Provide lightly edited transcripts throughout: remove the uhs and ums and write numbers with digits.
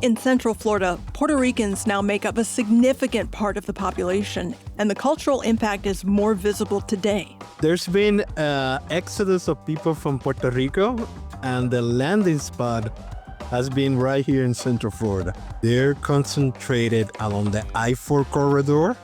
In Central Florida, Puerto Ricans now make up a significant part of the population, and the cultural impact is more visible today. There's been an exodus of people from Puerto Rico, and the landing spot has been right here in Central Florida. They're concentrated along the I-4 corridor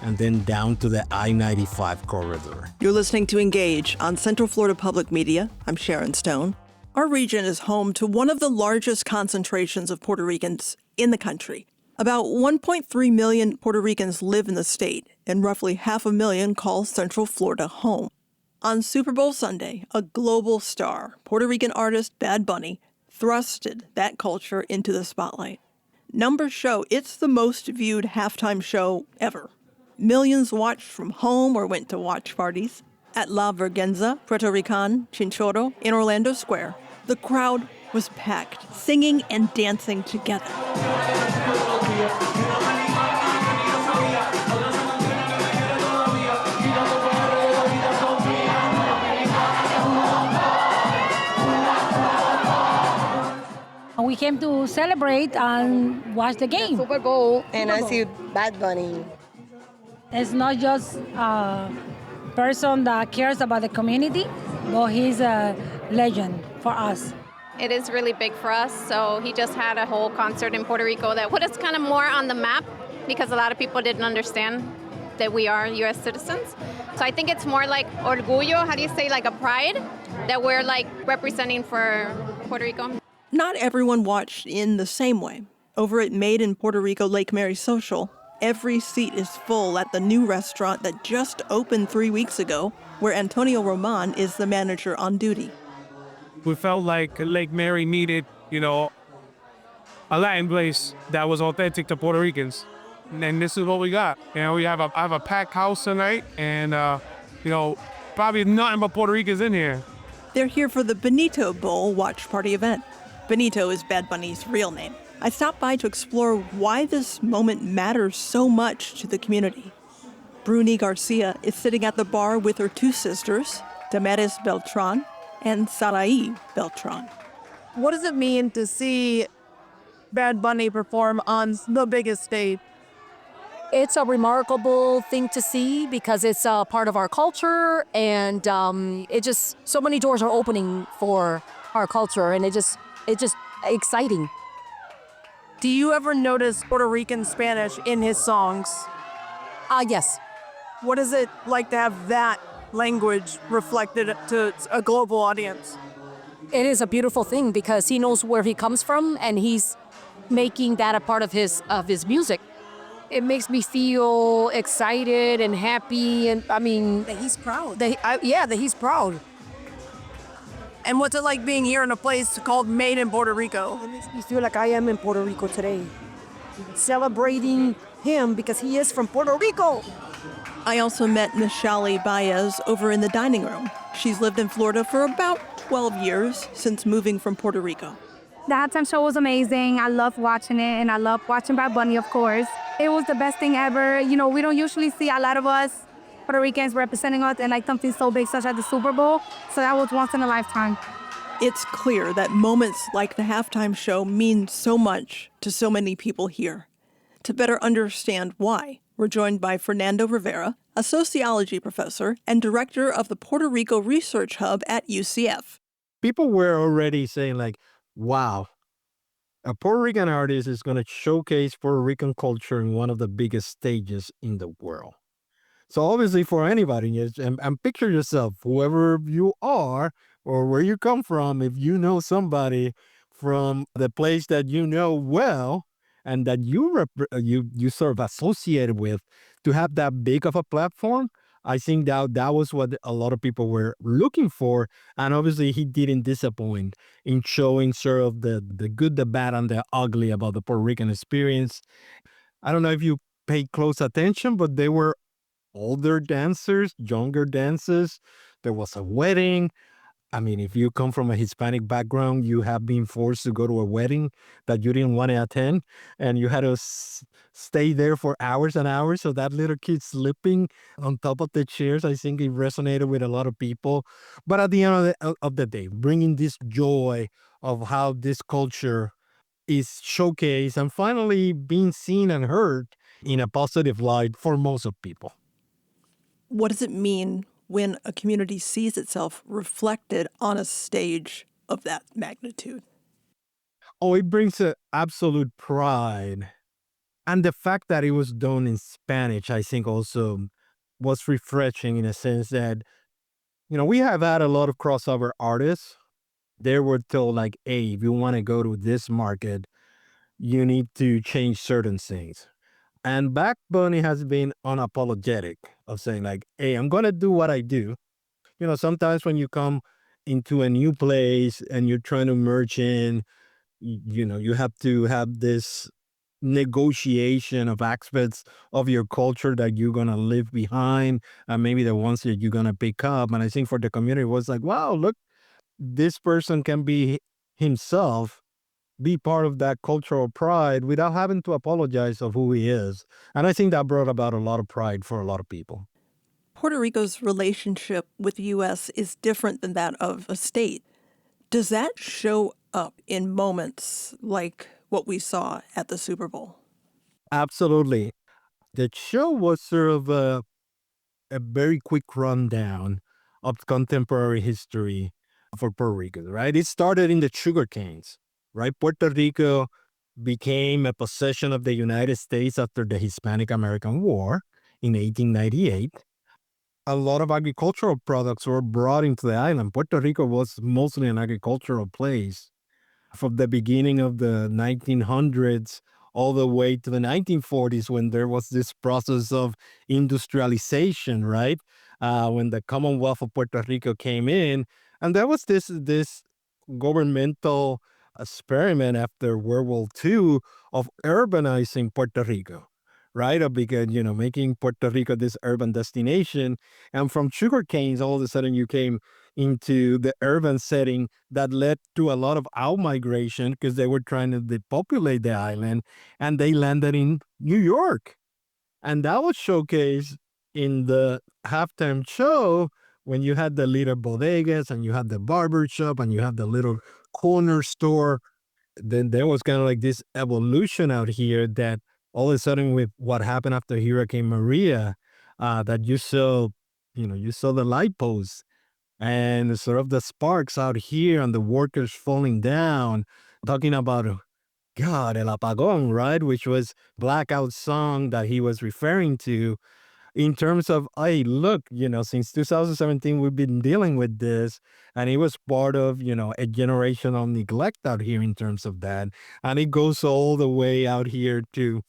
and then down to the I-95 corridor. You're listening to Engage on Central Florida Public Media. I'm Sharon Stone. Our region is home to one of the largest concentrations of Puerto Ricans in the country. About 1.3 million Puerto Ricans live in the state, and roughly 500,000 call Central Florida home. On Super Bowl Sunday, a global star, Puerto Rican artist Bad Bunny, thrusted that culture into the spotlight. Numbers show it's the most viewed halftime show ever. Millions watched from home or went to watch parties. At La Vergenza, Puerto Rican, Chinchorro, in Orlando Square, the crowd was packed, singing and dancing together. We came to celebrate and watch the game. Super Bowl, and I see Bad Bunny. It's not just a person that cares about the community, but he's a legend for us. It is really big for us, so he just had a whole concert in Puerto Rico that put us kind of more on the map because a lot of people didn't understand that we are U.S. citizens. So I think it's more like orgullo, how do you say, like a pride that we're like representing for Puerto Rico. Not everyone watched in the same way. Over at Made in Puerto Rico Lake Mary Social, every seat is full at the new restaurant that just opened 3 weeks ago, where Antonio Roman is the manager on duty. We felt like Lake Mary needed, a Latin place that was authentic to Puerto Ricans. And this is what we got. We have a packed house tonight, and, probably nothing but Puerto Ricans in here. They're here for the Benito Bowl watch party event. Benito is Bad Bunny's real name. I stopped by to explore why this moment matters so much to the community. Bruni Garcia is sitting at the bar with her two sisters, Damaris Beltran and Sarai Beltran. What does it mean to see Bad Bunny perform on the biggest stage? It's a remarkable thing to see because it's a part of our culture, and so many doors are opening for our culture, and it's just exciting. Do you ever notice Puerto Rican Spanish in his songs? Yes. What is it like to have that language reflected to a global audience? It is a beautiful thing because he knows where he comes from, and he's making that a part of his music. It makes me feel excited and happy, and that he's proud. That he's proud. And what's it like being here in a place called Made in Puerto Rico? It makes me feel like I am in Puerto Rico today, celebrating him because he is from Puerto Rico. I also met Nishali Baez over in the dining room. She's lived in Florida for about 12 years since moving from Puerto Rico. The halftime show was amazing. I loved watching it, and I loved watching Bad Bunny, of course. It was the best thing ever. We don't usually see a lot of us Puerto Ricans representing us in like something so big such as the Super Bowl. So that was once in a lifetime. It's clear that moments like the halftime show mean so much to so many people here. To better understand why, we're joined by Fernando Rivera, a sociology professor and director of the Puerto Rico Research Hub at UCF. People were already saying like, wow, a Puerto Rican artist is going to showcase Puerto Rican culture in one of the biggest stages in the world. So obviously for anybody, and picture yourself, whoever you are or where you come from, if you know somebody from the place that you know well and that you sort of associated with, to have that big of a platform, I think that was what a lot of people were looking for. And obviously he didn't disappoint in showing sort of the good, the bad, and the ugly about the Puerto Rican experience. I don't know if you paid close attention, but they were older dancers, younger dancers. There was a wedding. I mean, if you come from a Hispanic background, you have been forced to go to a wedding that you didn't want to attend, and you had to stay there for hours and hours. So that little kid slipping on top of the chairs, I think it resonated with a lot of people. But at the end of the day, bringing this joy of how this culture is showcased and finally being seen and heard in a positive light for most of people. What does it mean when a community sees itself reflected on a stage of that magnitude? Oh, it brings an absolute pride. And the fact that it was done in Spanish, I think also was refreshing in a sense that, we have had a lot of crossover artists. They were told like, hey, if you want to go to this market, you need to change certain things. And Back Bunny has been unapologetic of saying like, hey, I'm going to do what I do. Sometimes when you come into a new place and you're trying to merge in, you have to have this negotiation of aspects of your culture that you're going to leave behind and maybe the ones that you're going to pick up. And I think for the community, it was like, wow, look, this person can be himself, be part of that cultural pride without having to apologize of who he is. And I think that brought about a lot of pride for a lot of people. Puerto Rico's relationship with the U.S. is different than that of a state. Does that show up in moments like what we saw at the Super Bowl? Absolutely. The show was sort of a very quick rundown of contemporary history for Puerto Rico, right? It started in the sugar canes, right? Puerto Rico became a possession of the United States after the Hispanic American War in 1898. A lot of agricultural products were brought into the island. Puerto Rico was mostly an agricultural place from the beginning of the 1900s all the way to the 1940s when there was this process of industrialization, right? When the Commonwealth of Puerto Rico came in, and there was this governmental experiment after World War II of urbanizing Puerto Rico, right? Of because, making Puerto Rico this urban destination. And from sugar canes, all of a sudden you came into the urban setting that led to a lot of out-migration because they were trying to depopulate the island, and they landed in New York. And that was showcased in the halftime show when you had the little bodegas and you had the barber shop and you had the little corner store. Then there was kind of like this evolution out here that all of a sudden with what happened after Hurricane Maria, that you saw the light posts and sort of the sparks out here and the workers falling down, talking about God, El Apagón, right? Which was blackout song that he was referring to in terms of, hey, look, since 2017, we've been dealing with this. And it was part of, a generational neglect out here in terms of that. And it goes all the way out here to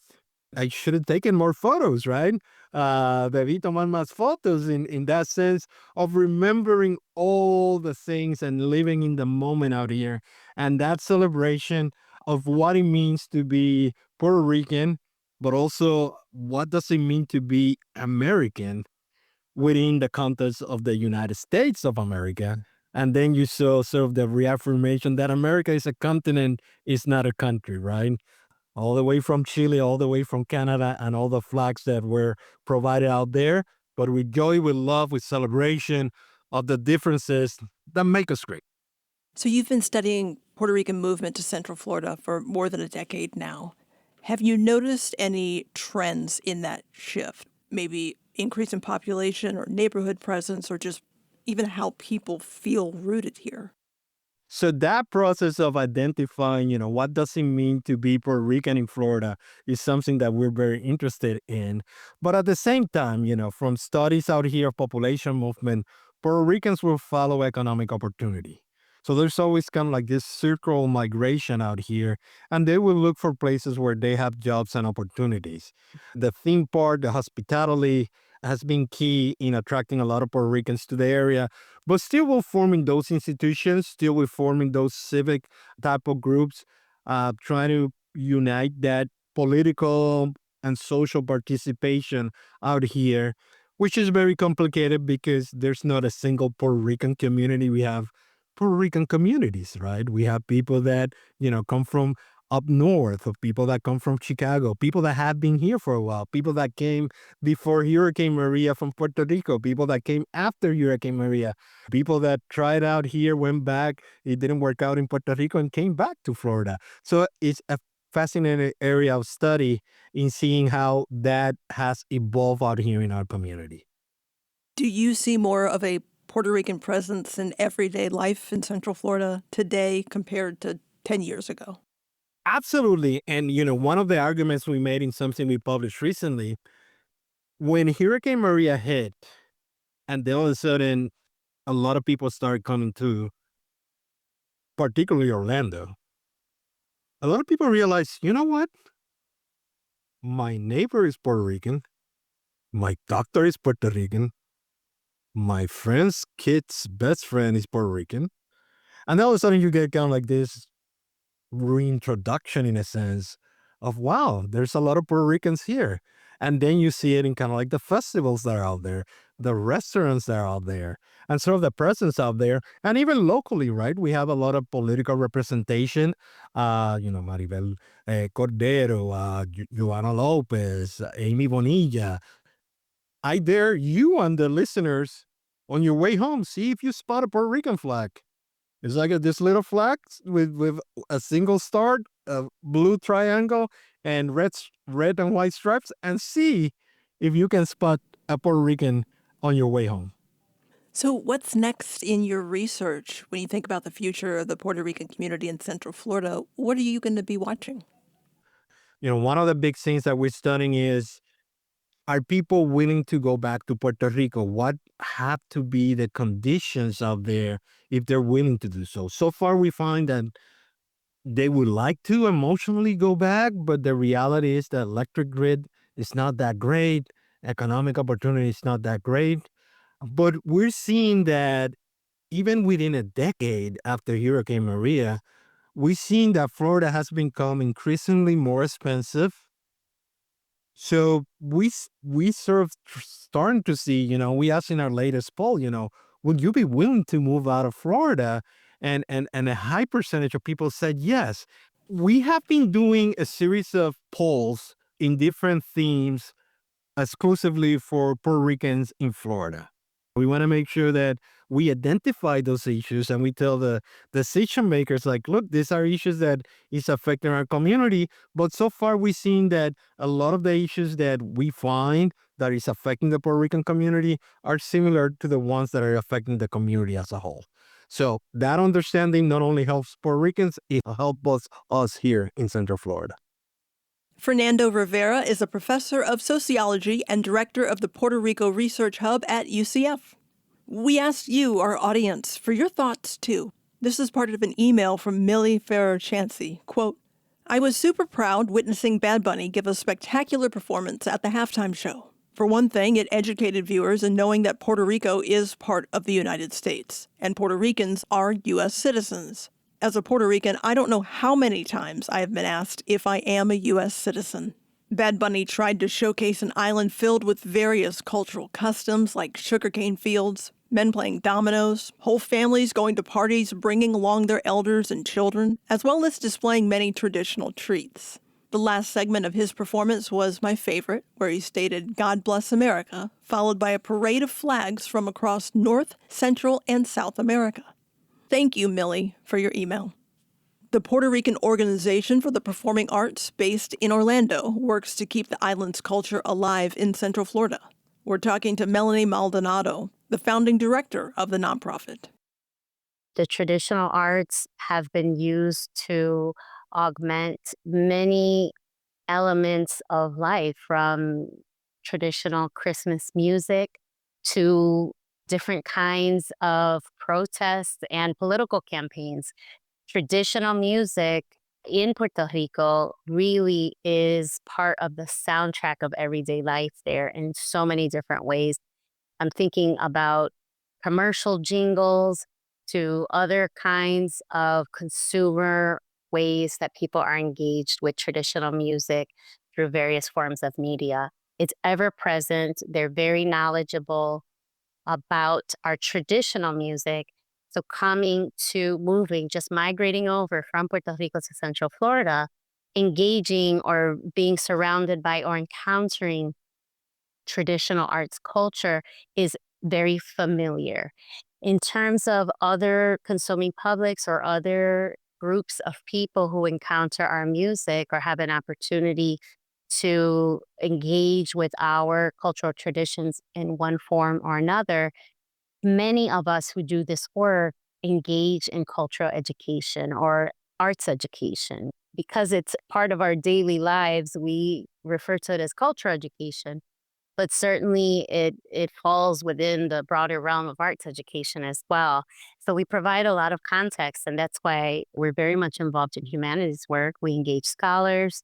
I should have taken more photos, right? Debí tomar más fotos in that sense of remembering all the things and living in the moment out here. And that celebration of what it means to be Puerto Rican, but also what does it mean to be American within the context of the United States of America. And then you saw sort of the reaffirmation that America is a continent, is not a country, right? All the way from Chile, all the way from Canada, and all the flags that were provided out there, but with joy, with love, with celebration of the differences that make us great. So you've been studying Puerto Rican movement to Central Florida for more than a decade now. Have you noticed any trends in that shift? Maybe increase in population or neighborhood presence or just even how people feel rooted here? So that process of identifying, what does it mean to be Puerto Rican in Florida is something that we're very interested in. But at the same time, from studies out here of population movement, Puerto Ricans will follow economic opportunity. So there's always kind of like this circular migration out here, and they will look for places where they have jobs and opportunities. The theme park, the hospitality has been key in attracting a lot of Puerto Ricans to the area, but still we're forming those institutions, still we're forming those civic type of groups, trying to unite that political and social participation out here, which is very complicated because there's not a single Puerto Rican community. We have Puerto Rican communities, right? We have people that, come from up north, of people that come from Chicago, people that have been here for a while, people that came before Hurricane Maria from Puerto Rico, people that came after Hurricane Maria, people that tried out here, went back, it didn't work out in Puerto Rico and came back to Florida. So it's a fascinating area of study in seeing how that has evolved out here in our community. Do you see more of a Puerto Rican presence in everyday life in Central Florida today compared to 10 years ago? Absolutely. And, one of the arguments we made in something we published recently, when Hurricane Maria hit, and then all of a sudden, a lot of people started coming to, particularly Orlando, a lot of people realized, you know what? My neighbor is Puerto Rican. My doctor is Puerto Rican. My friend's kid's best friend is Puerto Rican. And then all of a sudden, you get kind of like this reintroduction, in a sense, of wow, there's a lot of Puerto Ricans here. And then you see it in kind of like the festivals that are out there, the restaurants that are out there, and sort of the presence out there. And even locally, right? We have a lot of political representation. Maribel Cordero, Joana Lopez, Amy Bonilla. I dare you and the listeners, on your way home, see if you spot a Puerto Rican flag. It's like this little flag with a single star, a blue triangle, and red and white stripes, and see if you can spot a Puerto Rican on your way home. So, what's next in your research when you think about the future of the Puerto Rican community in Central Florida? What are you going to be watching? One of the big things that we're studying is, are people willing to go back to Puerto Rico? What have to be the conditions out there if they're willing to do so? So far, we find that they would like to emotionally go back, but the reality is the electric grid is not that great. Economic opportunity is not that great. But we're seeing that even within a decade after Hurricane Maria, we've seen that Florida has become increasingly more expensive. So we sort of starting to see, we asked in our latest poll, would you be willing to move out of Florida? And a high percentage of people said yes. We have been doing a series of polls in different themes exclusively for Puerto Ricans in Florida. We want to make sure that we identify those issues and we tell the decision makers, like, look, these are issues that is affecting our community. But so far, we've seen that a lot of the issues that we find that is affecting the Puerto Rican community are similar to the ones that are affecting the community as a whole. So that understanding not only helps Puerto Ricans, it helps us here in Central Florida. Fernando Rivera is a professor of sociology and director of the Puerto Rico Research Hub at UCF. We asked you, our audience, for your thoughts, too. This is part of an email from Millie Ferrer-Chansey. Quote, I was super proud witnessing Bad Bunny give a spectacular performance at the halftime show. For one thing, it educated viewers in knowing that Puerto Rico is part of the United States, and Puerto Ricans are U.S. citizens. As a Puerto Rican, I don't know how many times I have been asked if I am a U.S. citizen. Bad Bunny tried to showcase an island filled with various cultural customs like sugarcane fields, men playing dominoes, whole families going to parties bringing along their elders and children, as well as displaying many traditional treats. The last segment of his performance was my favorite, where he stated, God bless America, followed by a parade of flags from across North, Central, and South America. Thank you, Millie, for your email. The Puerto Rican Organization for the Performing Arts, based in Orlando, works to keep the island's culture alive in Central Florida. We're talking to Melanie Maldonado, the founding director of the nonprofit. The traditional arts have been used to augment many elements of life, from traditional Christmas music to different kinds of protests and political campaigns. Traditional music in Puerto Rico really is part of the soundtrack of everyday life there in so many different ways. I'm thinking about commercial jingles to other kinds of consumer ways that people are engaged with traditional music through various forms of media. It's ever present. They're very knowledgeable about our traditional music. So moving, just migrating over from Puerto Rico to Central Florida, engaging or being surrounded by or encountering traditional arts culture is very familiar. In terms of other consuming publics or other groups of people who encounter our music or have an opportunity to engage with our cultural traditions in one form or another, many of us who do this work engage in cultural education or arts education. Because it's part of our daily lives, we refer to it as cultural education, but certainly it falls within the broader realm of arts education as well. So we provide a lot of context, and that's why we're very much involved in humanities work. We engage scholars.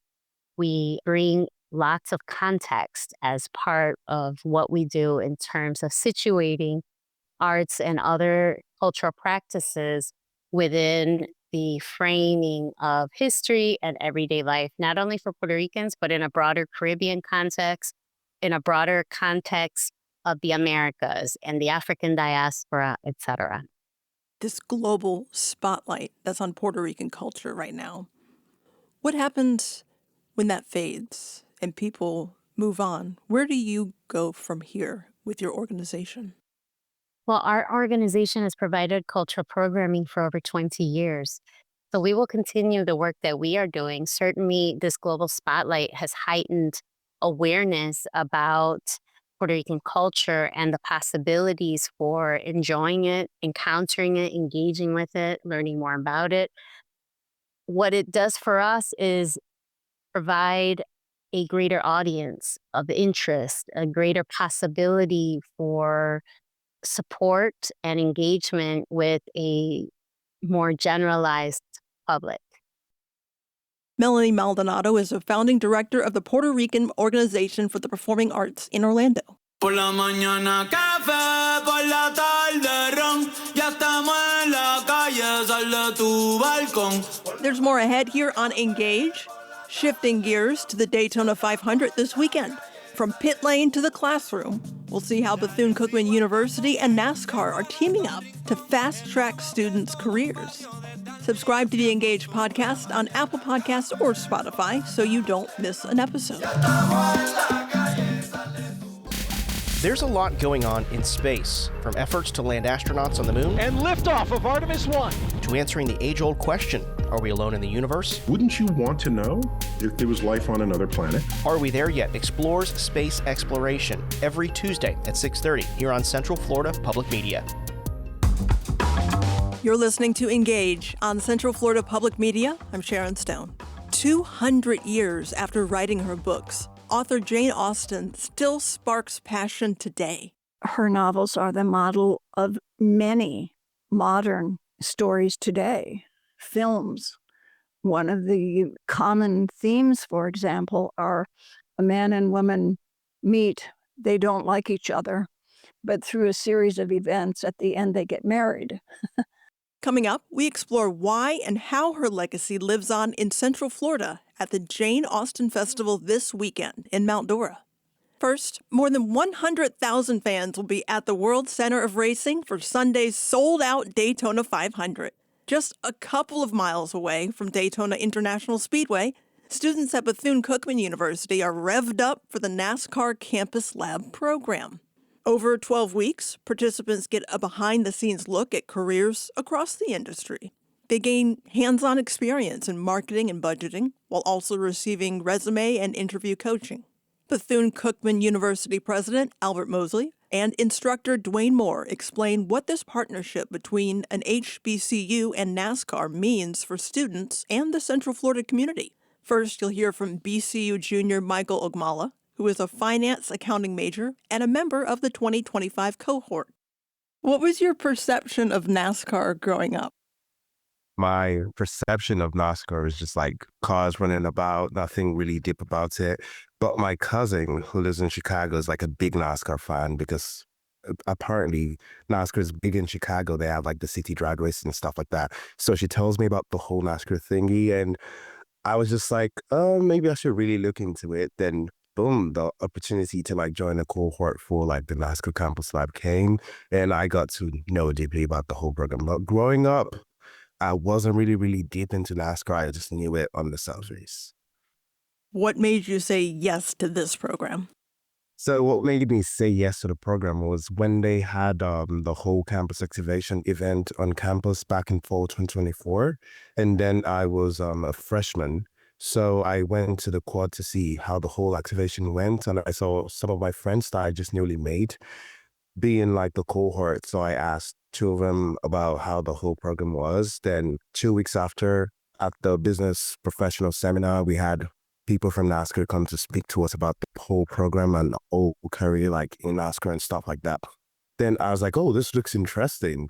We bring lots of context as part of what we do in terms of situating arts and other cultural practices within the framing of history and everyday life, not only for Puerto Ricans, but in a broader Caribbean context, in a broader context of the Americas and the African diaspora, etc. This global spotlight that's on Puerto Rican culture right now. What happens when that fades and people move on? Where do you go from here with your organization? Well, our organization has provided cultural programming for over 20 years. So we will continue the work that we are doing. Certainly, this global spotlight has heightened awareness about Puerto Rican culture and the possibilities for enjoying it, encountering it, engaging with it, learning more about it. What it does for us is provide a greater audience of interest, a greater possibility for support and engagement with a more generalized public. Melanie Maldonado is a founding director of the Puerto Rican Organization for the Performing Arts in Orlando. Por la mañana café, por la tarde ron, ya estamos en la calle, sal de tu balcón. There's more ahead here on Engage. Shifting gears to the Daytona 500 this weekend. From pit lane to the classroom, we'll see how Bethune-Cookman University and NASCAR are teaming up to fast-track students' careers. Subscribe to the Engage podcast on Apple Podcasts or Spotify so you don't miss an episode. There's a lot going on in space, from efforts to land astronauts on the moon and liftoff of Artemis 1 to answering the age-old question, are we alone in the universe? Wouldn't you want to know if there was life on another planet? Are We There Yet? Explores space exploration every Tuesday at 6:30 here on Central Florida Public Media. You're listening to Engage on Central Florida Public Media. I'm Sharon Stone. 200 years after writing her books, author Jane Austen still sparks passion today. Her novels are the model of many modern stories today. Films. One of the common themes, for example, are a man and woman meet, they don't like each other, but through a series of events, at the end they get married. Coming up, we explore why and how her legacy lives on in Central Florida at the Jane Austen Festival this weekend in Mount Dora. First, more than 100,000 fans will be at the World Center of Racing for Sunday's sold-out Daytona 500. Just a couple of miles away from Daytona International Speedway, students at Bethune-Cookman University are revved up for the NASCAR Campus Lab program. Over 12 weeks, participants get a behind-the-scenes look at careers across the industry. They gain hands-on experience in marketing and budgeting, while also receiving resume and interview coaching. Bethune-Cookman University President Albert Mosley and instructor Dwayne Moore explain what this partnership between an HBCU and NASCAR means for students and the Central Florida community. First, you'll hear from BCU junior Michael Ogmala, who is a finance accounting major and a member of the 2025 cohort. What was your perception of NASCAR growing up? My perception of NASCAR is just like cars running about, nothing really deep about it. But my cousin, who lives in Chicago, is like a big NASCAR fan because apparently NASCAR is big in Chicago. They have like the city drag races and stuff like that. So she tells me about the whole NASCAR thingy, and I was just like, oh, maybe I should really look into it. Then boom, the opportunity to like join a cohort for like the NASCAR Campus Lab came, and I got to know deeply about the whole program. But growing up, I wasn't really deep into NASCAR. I just knew it on the surface. What made you say yes to this program? So what made me say yes to the program was when they had the whole campus activation event on campus back in fall 2024. And then I was a freshman. So I went to the quad to see how the whole activation went. And I saw some of my friends that I just newly made be in like the cohort. So I asked two of them about how the whole program was. Then 2 weeks after, at the business professional seminar, we had people from NASCAR come to speak to us about the whole program and the whole career like in NASCAR and stuff like that. Then I was like, oh, this looks interesting.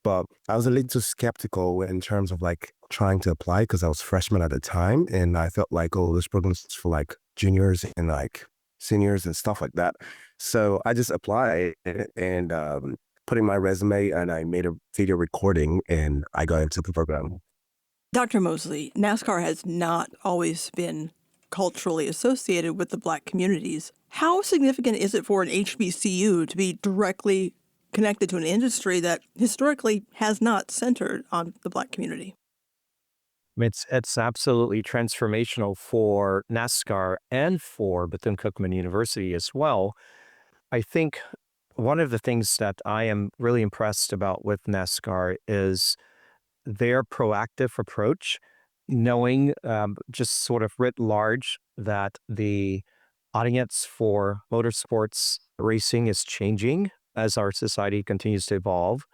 But I was a little skeptical in terms of like trying to apply because I was freshman at the time. And I felt like, oh, this program is for like juniors and like seniors and stuff like that. So I just applied and put in my resume and I made a video recording and I got into the program. Dr. Mosley, NASCAR has not always been culturally associated with the Black communities. How significant is it for an HBCU to be directly connected to an industry that historically has not centered on the Black community? It's absolutely transformational for NASCAR and for Bethune-Cookman University as well. I think one of the things that I am really impressed about with NASCAR is their proactive approach, knowing just sort of writ large that the audience for motorsports racing is changing as our society continues to evolve.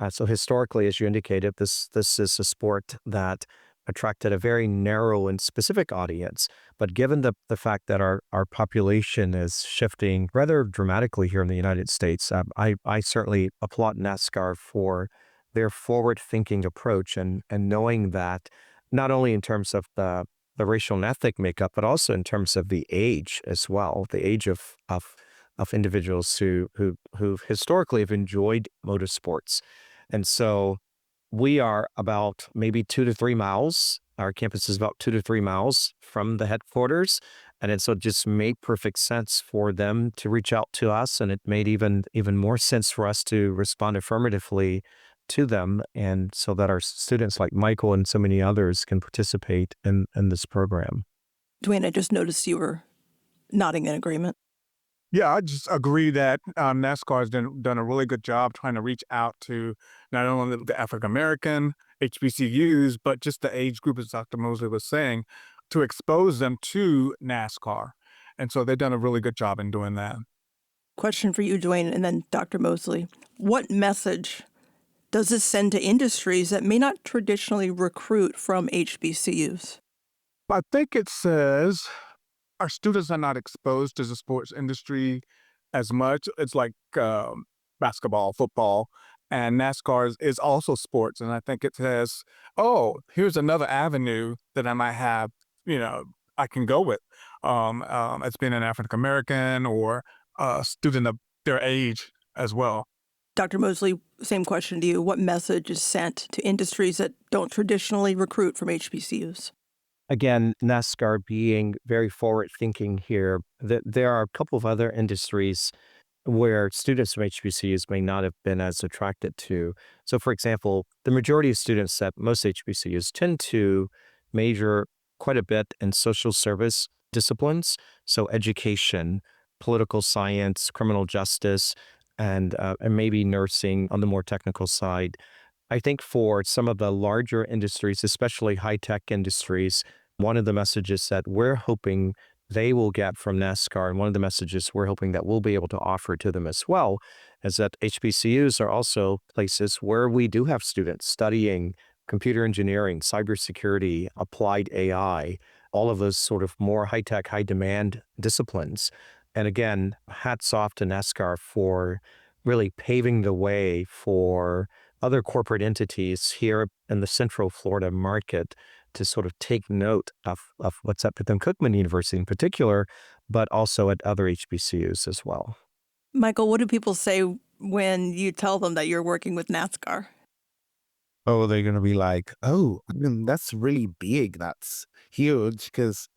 So historically, as you indicated, this is a sport that attracted a very narrow and specific audience. But given the fact that our population is shifting rather dramatically here in the United States, I certainly applaud NASCAR for their forward-thinking approach and knowing that not only in terms of the racial and ethnic makeup, but also in terms of the age as well, the age of individuals who historically have enjoyed motorsports. And so we are about maybe 2 to 3 miles. Our campus is about 2 to 3 miles from the headquarters. And so it just made perfect sense for them to reach out to us. And it made even more sense for us to respond affirmatively to them. And so that our students like Michael and so many others can participate in this program. Dwayne, I just noticed you were nodding in agreement. Yeah, I just agree that NASCAR has done a really good job trying to reach out to not only the African-American HBCUs, but just the age group, as Dr. Mosley was saying, to expose them to NASCAR. And so they've done a really good job in doing that. Question for you, Dwayne, and then Dr. Mosley. What message does this send to industries that may not traditionally recruit from HBCUs? I think it says our students are not exposed to the sports industry as much. It's like basketball, football, and NASCAR is also sports. And I think it says, oh, here's another avenue that I might have, I can go with as being an African-American or a student of their age as well. Dr. Mosley, same question to you. What message is sent to industries that don't traditionally recruit from HBCUs? Again, NASCAR being very forward-thinking here, there are a couple of other industries where students from HBCUs may not have been as attracted to. So, for example, the majority of students at most HBCUs tend to major quite a bit in social service disciplines, so education, political science, criminal justice, and maybe nursing on the more technical side. I think for some of the larger industries, especially high-tech industries, one of the messages that we're hoping they will get from NASCAR, and one of the messages we're hoping that we'll be able to offer to them as well, is that HBCUs are also places where we do have students studying computer engineering, cybersecurity, applied AI, all of those sort of more high-tech, high-demand disciplines. And again, hats off to NASCAR for really paving the way for other corporate entities here in the Central Florida market to sort of take note of what's at Bethune-Cookman University in particular, but also at other HBCUs as well. Michael, what do people say when you tell them that you're working with NASCAR? Oh, they're going to be like, oh, that's really big. That's huge. Because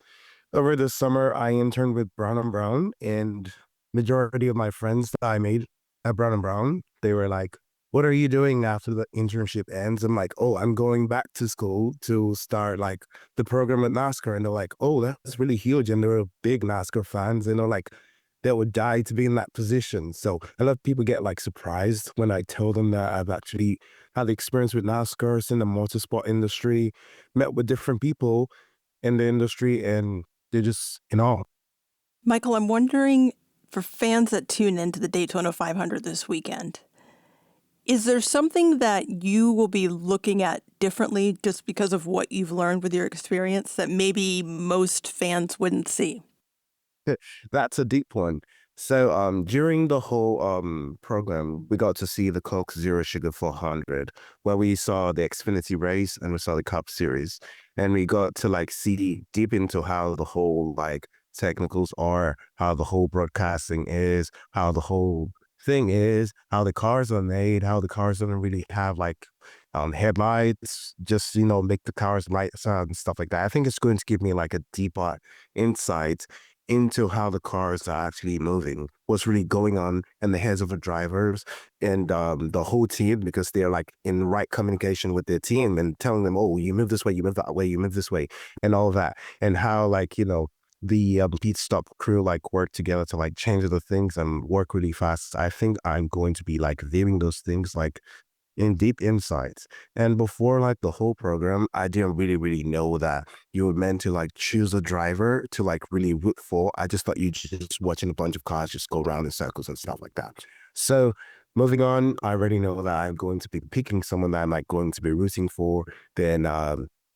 Over the summer, I interned with Brown and Brown, and majority of my friends that I made at Brown and Brown, they were like, "What are you doing after the internship ends?" I'm like, "Oh, I'm going back to school to start like the program at NASCAR." And they're like, "Oh, that's really huge." And they're big NASCAR fans, and they're like, they would die to be in that position. So a lot of people get like surprised when I tell them that I've actually had the experience with NASCAR in the motorsport industry, met with different people in the industry, and they're just in awe. Michael, I'm wondering, for fans that tune into the Daytona 500 this weekend, is there something that you will be looking at differently just because of what you've learned with your experience that maybe most fans wouldn't see? That's a deep one. So during the whole program, we got to see the Coke Zero Sugar 400, where we saw the Xfinity race and we saw the Cup Series, and we got to like see deep into how the whole like technicals are, how the whole broadcasting is, how the whole thing is, how the cars are made, how the cars don't really have like headlights, just make the cars lights out and stuff like that. I think it's going to give me like a deeper insight into how the cars are actually moving, what's really going on in the heads of the drivers and the whole team, because they're like in right communication with their team and telling them, oh, you move this way, you move that way, you move this way, and all of that. And how like, the pit stop crew like work together to like change the things and work really fast. I think I'm going to be like viewing those things like in deep insights. And before like the whole program, I didn't really know that you were meant to like choose a driver to like really root for. I just thought you just watching a bunch of cars just go around in circles and stuff like that. So moving on, I already know that I'm going to be picking someone that I'm like going to be rooting for. Then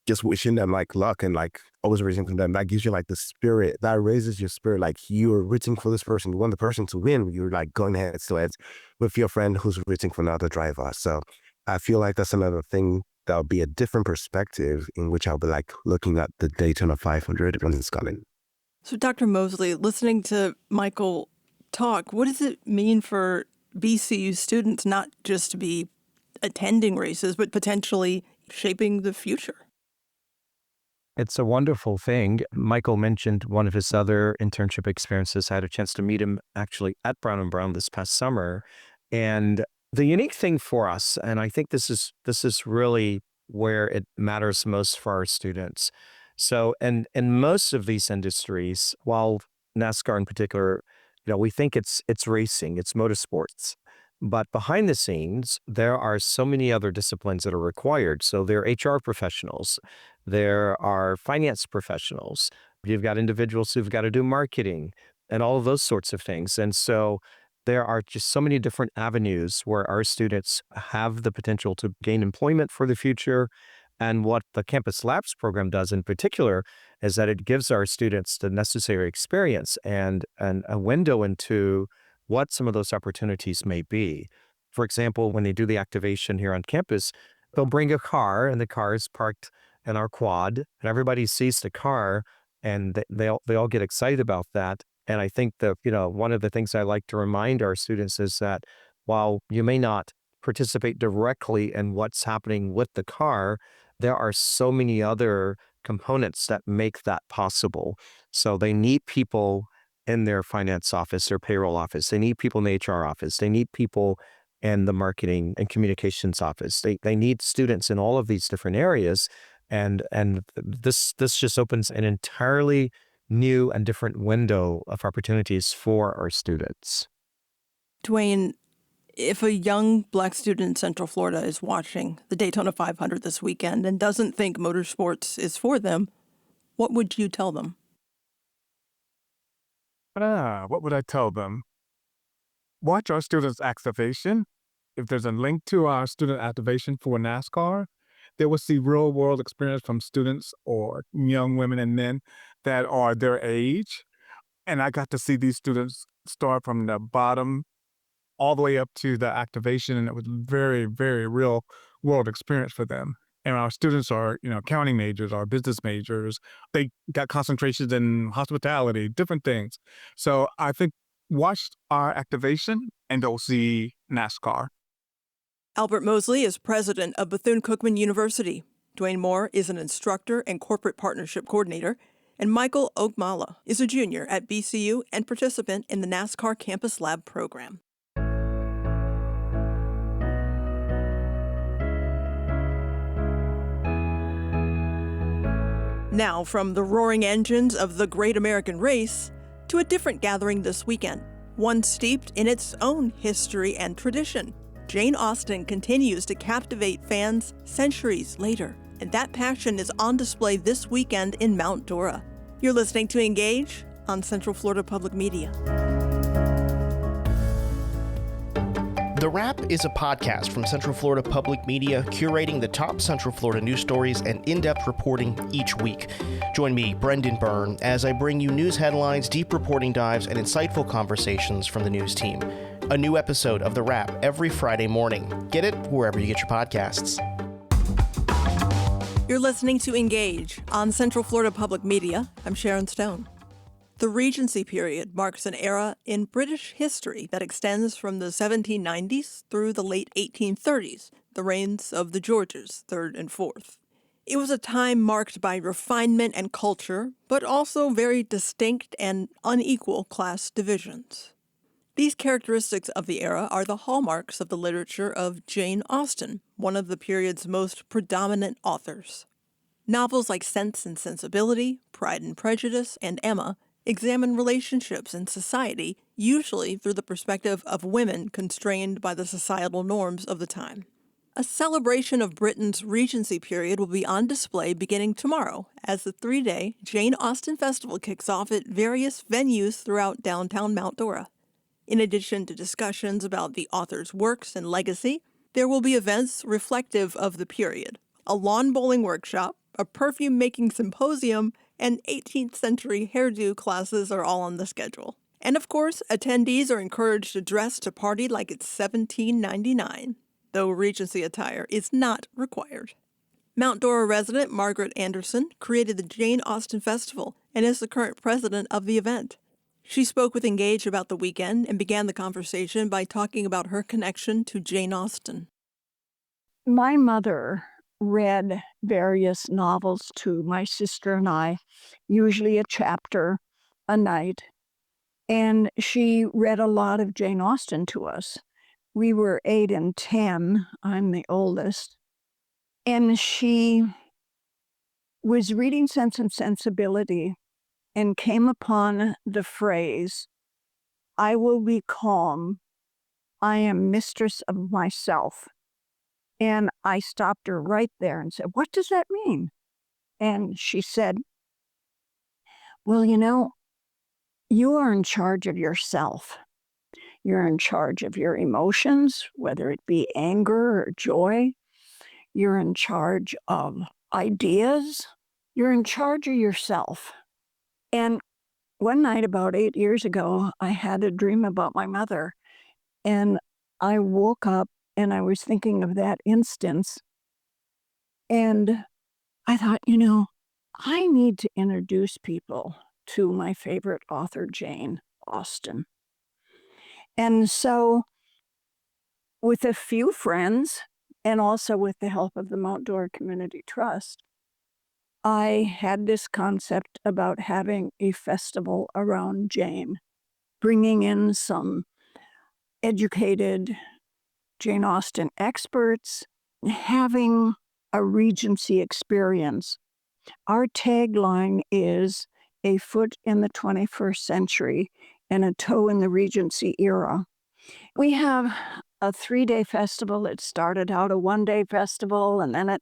just wishing them like luck and like always rooting for them. That gives you like the spirit, that raises your spirit. Like you're rooting for this person, you want the person to win. You're like going head to head with your friend who's rooting for another driver. So I feel like that's another thing that'll be a different perspective in which I'll be like looking at the Daytona 500 when it's coming. So, Dr. Mosley, listening to Michael talk, what does it mean for BCU students not just to be attending races, but potentially shaping the future? It's a wonderful thing. Michael mentioned one of his other internship experiences. I had a chance to meet him actually at Brown and Brown this past summer. And the unique thing for us, and I think this is really where it matters most for our students. So, and in most of these industries, while NASCAR in particular, we think it's racing, it's motorsports. But behind the scenes, there are so many other disciplines that are required. So there are HR professionals, there are finance professionals, you've got individuals who've got to do marketing and all of those sorts of things. And so there are just so many different avenues where our students have the potential to gain employment for the future. And what the Campus Labs program does in particular is that it gives our students the necessary experience and a window into what some of those opportunities may be. For example, when they do the activation here on campus, they'll bring a car and the car is parked in our quad and everybody sees the car and they all get excited about that. And I think that, one of the things I like to remind our students is that while you may not participate directly in what's happening with the car, there are so many other components that make that possible. So they need people in their finance office, their payroll office. They need people in the HR office. They need people in the marketing and communications office. They need students in all of these different areas. And this just opens an entirely new and different window of opportunities for our students. Dwayne, if a young Black student in Central Florida is watching the Daytona 500 this weekend and doesn't think motorsports is for them, what would you tell them? What would I tell them? Watch our students' activation. If there's a link to our student activation for NASCAR, they will see real world experience from students or young women and men that are their age. And I got to see these students start from the bottom all the way up to the activation. And it was very, very real world experience for them. And our students are, accounting majors, our business majors. They got concentrations in hospitality, different things. So I think watch our activation and they'll see NASCAR. Albert Mosley is president of Bethune-Cookman University. Dwayne Moore is an instructor and corporate partnership coordinator. And Michael Ogmala is a junior at BCU and participant in the NASCAR Campus Lab program. Now, from the roaring engines of the Great American Race to a different gathering this weekend, one steeped in its own history and tradition. Jane Austen continues to captivate fans centuries later, and that passion is on display this weekend in Mount Dora. You're listening to Engage on Central Florida Public Media. The Wrap is a podcast from Central Florida Public Media, curating the top Central Florida news stories and in-depth reporting each week. Join me, Brendan Byrne, as I bring you news headlines, deep reporting dives, and insightful conversations from the news team. A new episode of The Wrap every Friday morning. Get it wherever you get your podcasts. You're listening to Engage on Central Florida Public Media. I'm Sharon Stone. The Regency period marks an era in British history that extends from the 1790s through the late 1830s, the reigns of the Georges, third and fourth. It was a time marked by refinement and culture, but also very distinct and unequal class divisions. These characteristics of the era are the hallmarks of the literature of Jane Austen, one of the period's most predominant authors. Novels like Sense and Sensibility, Pride and Prejudice, and Emma examine relationships in society, usually through the perspective of women constrained by the societal norms of the time. A celebration of Britain's Regency period will be on display beginning tomorrow as the 3-day Jane Austen Festival kicks off at various venues throughout downtown Mount Dora. In addition to discussions about the author's works and legacy, there will be events reflective of the period, a lawn bowling workshop, a perfume-making symposium, and 18th century hairdo classes are all on the schedule. And of course, attendees are encouraged to dress to party like it's $17.99, though Regency attire is not required. Mount Dora resident Margaret Anderson created the Jane Austen Festival and is the current president of the event. She spoke with Engage about the weekend and began the conversation by talking about her connection to Jane Austen. My mother read various novels to my sister and I, usually a chapter a night, and she read a lot of Jane Austen to us. We were 8 and 10, I'm the oldest, and she was reading Sense and Sensibility and came upon the phrase, "I will be calm, I am mistress of myself." And I stopped her right there and said, "What does that mean?" And she said, "Well, you are in charge of yourself. You're in charge of your emotions, whether it be anger or joy. You're in charge of ideas. You're in charge of yourself." And one night about 8 years ago, I had a dream about my mother. And I woke up and I was thinking of that instance. And I thought, I need to introduce people to my favorite author, Jane Austen. And so, with a few friends, and also with the help of the Mount Dora Community Trust, I had this concept about having a festival around Jane, bringing in some educated Jane Austen experts, having a Regency experience. Our tagline is "A foot in the 21st century and a toe in the Regency era." We have a 3-day festival. It started out a 1-day festival, and then it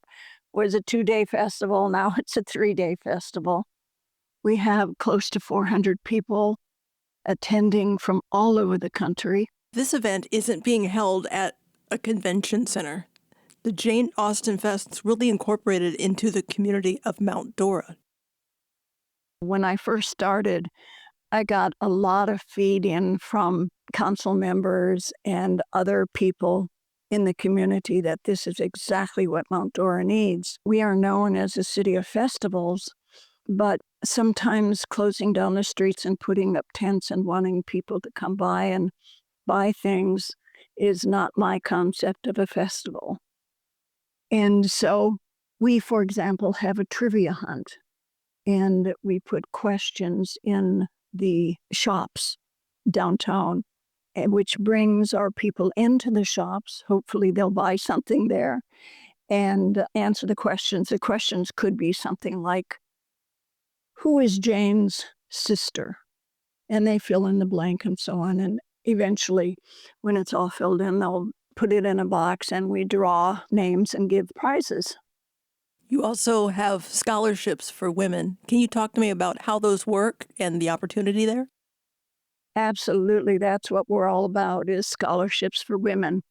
was a 2-day festival. Now it's a 3-day festival. We have close to 400 people attending from all over the country. This event isn't being held at a convention center. The Jane Austen Fest's really incorporated into the community of Mount Dora. When I first started, I got a lot of feed in from council members and other people in the community that this is exactly what Mount Dora needs. We are known as a city of festivals, but sometimes closing down the streets and putting up tents and wanting people to come by and buy things is not my concept of a festival. And so we, for example, have a trivia hunt. and we put questions in the shops downtown, which brings our people into the shops. Hopefully they'll buy something there and answer the questions. The questions could be something like, who is Jane's sister? And they fill in the blank and so on. And eventually, when it's all filled in, they'll put it in a box and we draw names and give prizes. You also have scholarships for women. Can you talk to me about how those work and the opportunity there? Absolutely. That's what we're all about, is scholarships for women.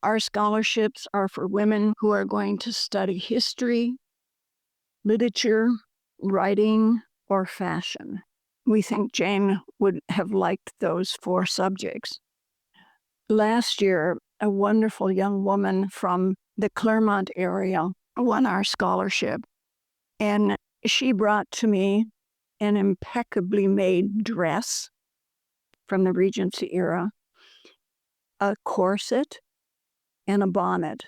Our scholarships are for women who are going to study history, literature, writing, or fashion. We think Jane would have liked those 4 subjects. Last year, a wonderful young woman from the Claremont area won our scholarship, and she brought to me an impeccably made dress from the Regency era, a corset, and a bonnet,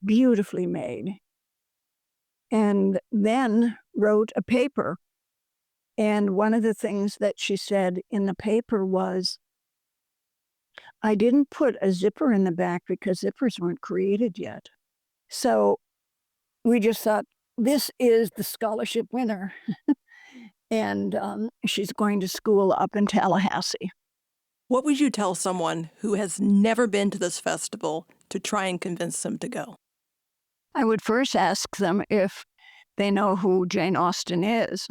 beautifully made, and then wrote a paper. And one of the things that she said in the paper was, I didn't put a zipper in the back because zippers weren't created yet. So we just thought, this is the scholarship winner. And she's going to school up in Tallahassee. What would you tell someone who has never been to this festival to try and convince them to go? I would first ask them if they know who Jane Austen is.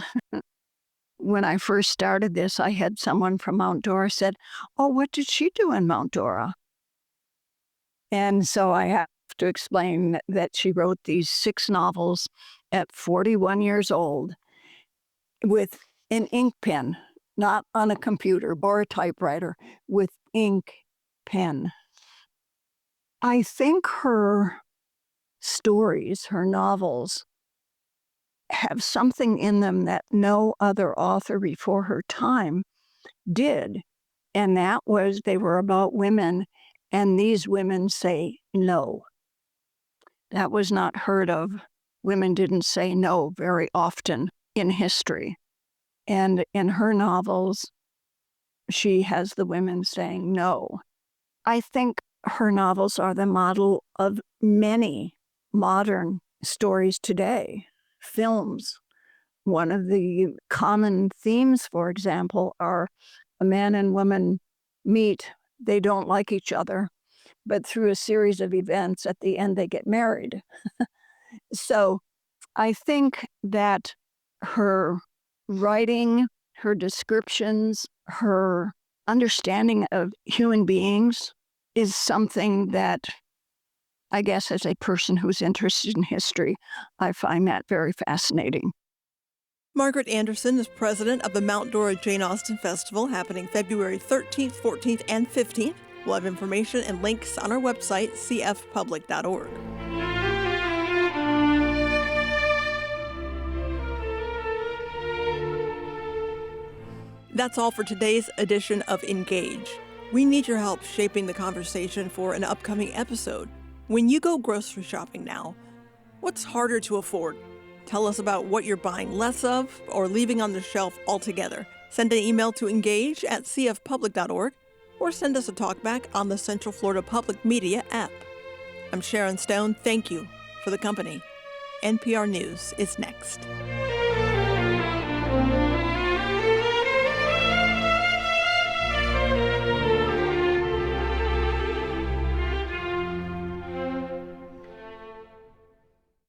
When I first started this, I had someone from Mount Dora said, oh, what did she do in Mount Dora? And so I have to explain that she wrote these 6 novels at 41 years old with an ink pen, not on a computer or a typewriter, with ink pen. I think her stories, her novels, have something in them that no other author before her time did. And that was, they were about women, and these women say no. That was not heard of. Women didn't say no very often in history. And in her novels, she has the women saying no. I think her novels are the model of many modern stories today. Films. One of the common themes, for example, are a man and woman meet, they don't like each other, but through a series of events, at the end, they get married. So I think that her writing, her descriptions, her understanding of human beings is something that, I guess, as a person who's interested in history, I find that very fascinating. Margaret Anderson is president of the Mount Dora Jane Austen Festival, happening February 13th, 14th, and 15th. We'll have information and links on our website, cfpublic.org. That's all for today's edition of Engage. We need your help shaping the conversation for an upcoming episode. When you go grocery shopping now, what's harder to afford? Tell us about what you're buying less of or leaving on the shelf altogether. Send an email to engage@cfpublic.org or send us a talkback on the Central Florida Public Media app. I'm Sharon Stone. Thank you for the company. NPR News is next.